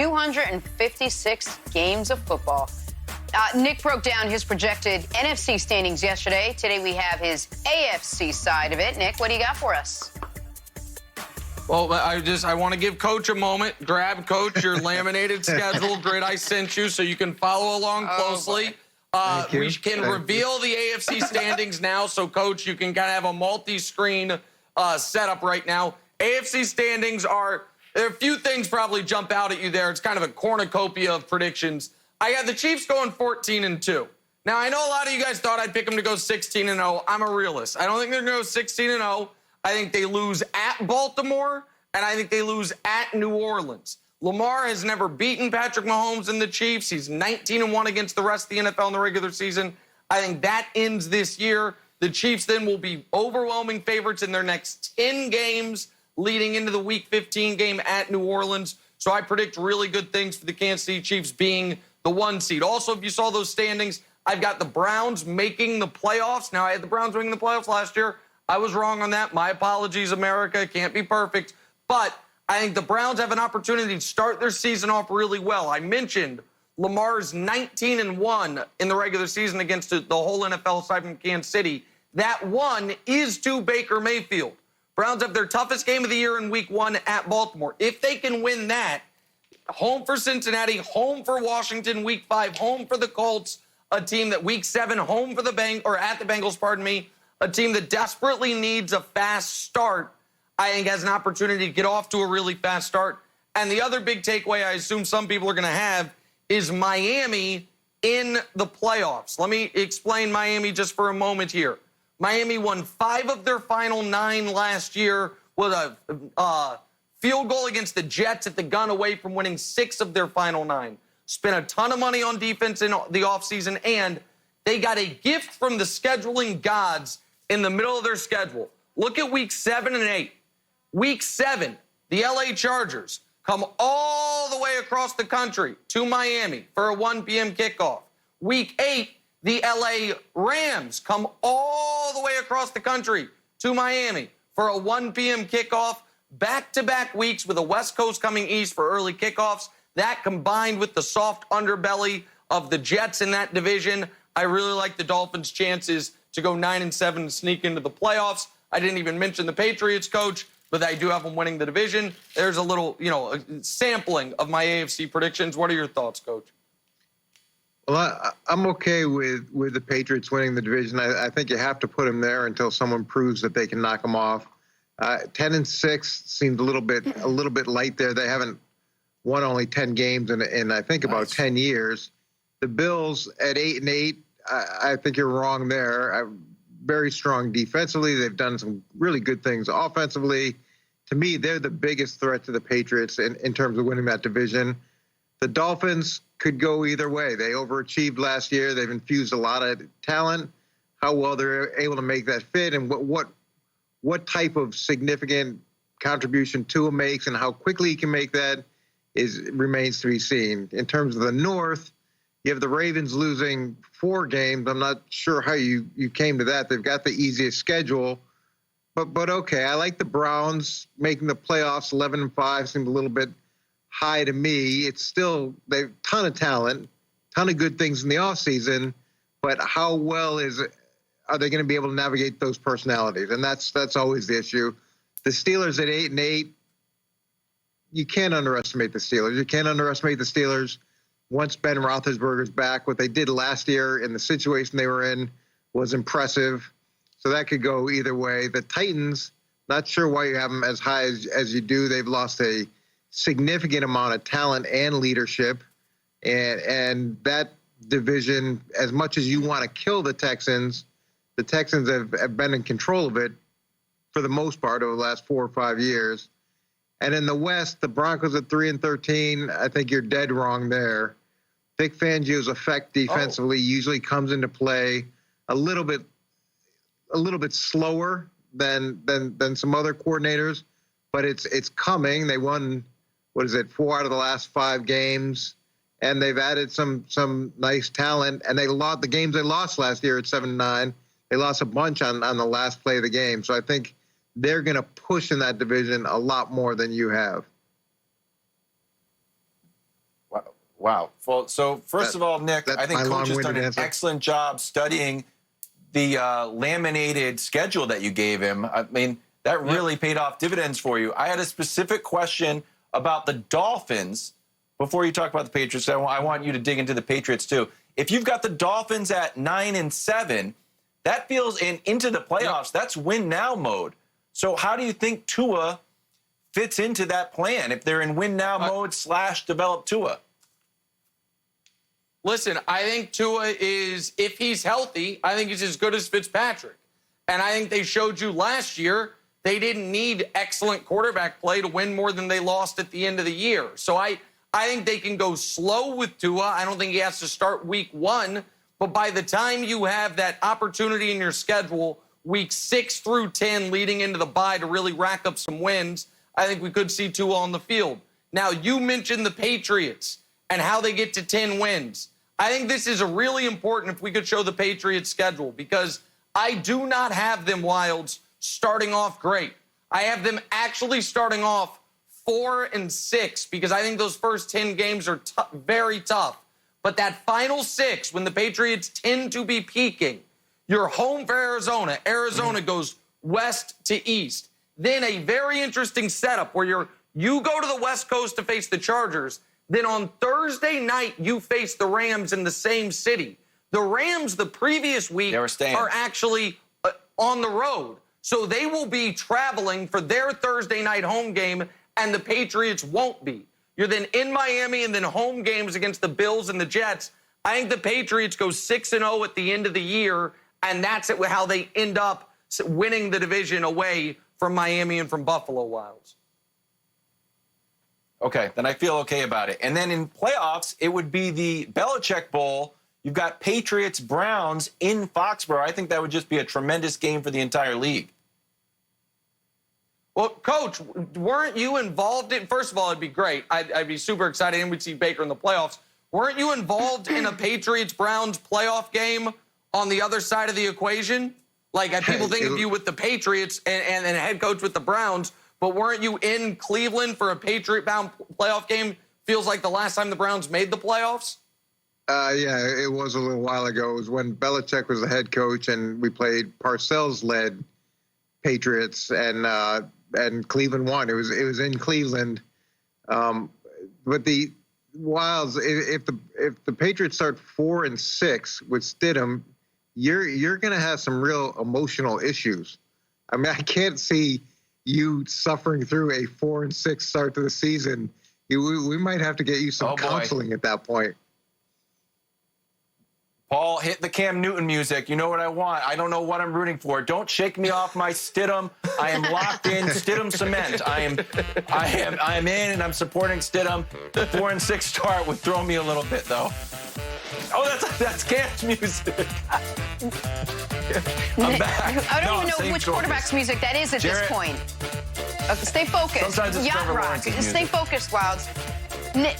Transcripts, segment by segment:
256 games of football. Nick broke down his projected NFC standings yesterday. Today we have his AFC side of it. Nick, what do you got for us? Well, I want to give Coach a moment. Grab, Coach, your laminated schedule grid I sent you so you can follow along closely. We can reveal the AFC standings now, so, Coach, you can kind of have a multi-screen setup right now. AFC standings there are a few things probably jump out at you there. It's kind of a cornucopia of predictions. I got the Chiefs going 14-2. Now, I know a lot of you guys thought I'd pick them to go 16-0. I'm a realist. I don't think they're going to go 16-0. I think they lose at Baltimore, and I think they lose at New Orleans. Lamar has never beaten Patrick Mahomes and the Chiefs. He's 19-1 against the rest of the NFL in the regular season. I think that ends this year. The Chiefs then will be overwhelming favorites in their next 10 games leading into the Week 15 game at New Orleans. So I predict really good things for the Kansas City Chiefs being the 1 seed. Also, if you saw those standings, I've got the Browns making the playoffs. Now, I had the Browns making the playoffs last year. I was wrong on that. My apologies, America. Can't be perfect. But I think the Browns have an opportunity to start their season off really well. I mentioned Lamar's 19-1 in the regular season against the whole NFL aside from Kansas City. That one is to Baker Mayfield. Browns have their toughest game of the year in Week 1 at Baltimore. If they can win that, home for Cincinnati, home for Washington, Week 5, home for the Colts, a team that Week 7, home for at the Bengals, pardon me, a team that desperately needs a fast start, I think has an opportunity to get off to a really fast start. And the other big takeaway I assume some people are going to have is Miami in the playoffs. Let me explain Miami just for a moment here. Miami won 5 of their final 9 last year with a field goal against the Jets at the gun away from winning 6 of their final 9. Spent a ton of money on defense in the offseason, and they got a gift from the scheduling gods in the middle of their schedule. Look at Week 7 and 8. Week 7, the LA Chargers come all the way across the country to Miami for a 1 p.m. kickoff. Week 8, the LA Rams come all the way across the country to Miami for a 1 p.m. kickoff. Back-to-back weeks with the West Coast coming east for early kickoffs. That combined with the soft underbelly of the Jets in that division, I really like the Dolphins' chances to go 9-7 and sneak into the playoffs. I didn't even mention the Patriots, Coach, but I do have them winning the division. There's a little, a sampling of my AFC predictions. What are your thoughts, Coach? Well, I'm okay with the Patriots winning the division. I think you have to put them there until someone proves that they can knock them off. 10-6 seemed a little bit light there. They haven't won only 10 games in I think about 10 years. The Bills at 8-8, I think you're wrong there. Very strong defensively. They've done some really good things offensively. To me, they're the biggest threat to the Patriots in terms of winning that division. The Dolphins could go either way. They overachieved last year. They've infused a lot of talent. How well they're able to make that fit and what type of significant contribution Tua makes and how quickly he can make that remains to be seen. In terms of the North, you have the Ravens losing 4 games. I'm not sure how you came to that. They've got the easiest schedule. But okay, I like the Browns making the playoffs. 11-5 seemed a little bit high to me. It's still, they've a ton of talent, ton of good things in the offseason, but how well are they going to be able to navigate those personalities? And that's always the issue. The Steelers at 8-8, you can't underestimate the Steelers. You can't underestimate the Steelers. Once Ben Roethlisberger's back, what they did last year in the situation they were in was impressive. So that could go either way. The Titans, not sure why you have them as high as you do. They've lost a significant amount of talent and leadership. And that division, as much as you want to kill the Texans have been in control of it for the most part over the last 4 or 5 years. And in the West, the Broncos at 3-13, I think you're dead wrong there. Vic Fangio's effect defensively usually comes into play a little bit slower than some other coordinators, but it's coming. They won, 4 out of the last 5 games, and they've added some nice talent. And the games they lost last year at 7-9. They lost a bunch on the last play of the game. So I think they're going to push in that division a lot more than you have. Wow. Well, so first of all, Nick, I think Coach has done an excellent job studying the laminated schedule that you gave him. I mean, that really paid off dividends for you. I had a specific question about the Dolphins before you talk about the Patriots. I want you to dig into the Patriots too. If you've got the Dolphins at 9-7, that feels into the playoffs. That's win now mode. So how do you think Tua fits into that plan if they're in win now mode / develop Tua? Listen, I think Tua is, if he's healthy, I think he's as good as Fitzpatrick. And I think they showed you last year they didn't need excellent quarterback play to win more than they lost at the end of the year. So I think they can go slow with Tua. I don't think he has to start week 1. But by the time you have that opportunity in your schedule, week 6 through 10 leading into the bye to really rack up some wins, I think we could see Tua on the field. Now, you mentioned the Patriots and how they get to 10 wins. I think this is really important if we could show the Patriots schedule, because I do not have them, Wilds, starting off great. I have them actually starting off 4-6 because I think those first 10 games are very tough. But that final 6, when the Patriots tend to be peaking, you're home for Arizona. Arizona goes west to east. Then a very interesting setup where you go to the West Coast to face the Chargers. Then on Thursday night, you face the Rams in the same city. The Rams the previous week are actually on the road. So they will be traveling for their Thursday night home game, and the Patriots won't be. You're then in Miami and then home games against the Bills and the Jets. I think the Patriots go 6-0 at the end of the year, and that's how they end up winning the division away from Miami and from Buffalo Wilds. Okay, then I feel okay about it. And then in playoffs, it would be the Belichick Bowl. You've got Patriots-Browns in Foxborough. I think that would just be a tremendous game for the entire league. Well, Coach, weren't you involved in, first of all, it'd be great. I'd be super excited, and we'd see Baker in the playoffs. Weren't you involved in a Patriots-Browns playoff game on the other side of the equation? Like, people think of you with the Patriots and a head coach with the Browns, but weren't you in Cleveland for a Patriot-bound playoff game? Feels like the last time the Browns made the playoffs? Yeah, it was a little while ago. It was when Belichick was the head coach, and we played Parcells-led Patriots, and Cleveland won. It was in Cleveland. But the Wilds, if the Patriots start 4-6 with Stidham, you're going to have some real emotional issues. I mean, I can't see you suffering through a 4-6 start to the season. We might have to get you some counseling at that point. Paul, hit the Cam Newton music. You know what I want. I don't know what I'm rooting for. Don't shake me off my Stidham. I am locked in. Stidham cement. I am in, and I'm supporting Stidham. 4-6 start would throw me a little bit, though. Oh, that's Cam's music. I'm back. I don't even know which quarterback's music that is at this point. Okay, stay focused. Sometimes it's Yacht Rock. Stay focused, Wilds. Nick,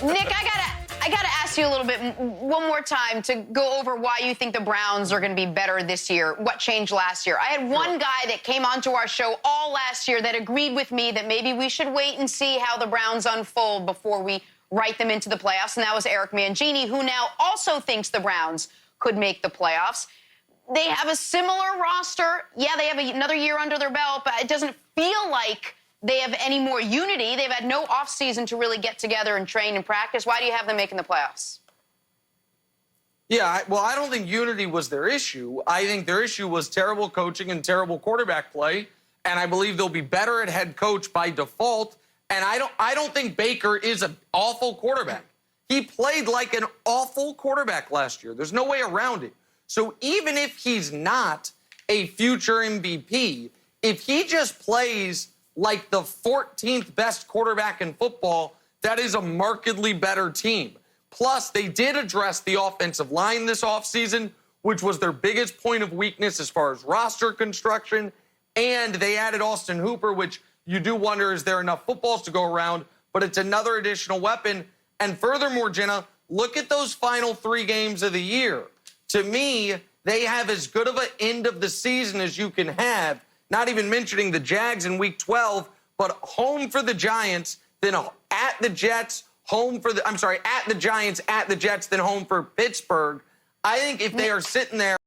I gotta ask you a little bit one more time to go over why you think the Browns are going to be better this year. What changed last year? I had one guy that came onto our show all last year that agreed with me that maybe we should wait and see how the Browns unfold before we write them into the playoffs, and that was Eric Mangini, who now also thinks the Browns could make the playoffs. They have a similar roster. Yeah, they have another year under their belt, but it doesn't feel like they have any more unity. They've had no offseason to really get together and train and practice. Why do you have them making the playoffs? Yeah, well, I don't think unity was their issue. I think their issue was terrible coaching and terrible quarterback play, and I believe they'll be better at head coach by default. And I don't think Baker is an awful quarterback. He played like an awful quarterback last year. There's no way around it. So even if he's not a future MVP, if he just plays like the 14th best quarterback in football, that is a markedly better team. Plus, they did address the offensive line this offseason, which was their biggest point of weakness as far as roster construction. And they added Austin Hooper, which you do wonder, is there enough footballs to go around? But it's another additional weapon. And furthermore, Jenna, look at those final 3 games of the year. To me, they have as good of an end of the season as you can have, not even mentioning the Jags in Week 12, but home for the Giants, then at the Jets, at the Giants, at the Jets, then home for Pittsburgh. I think if they are sitting there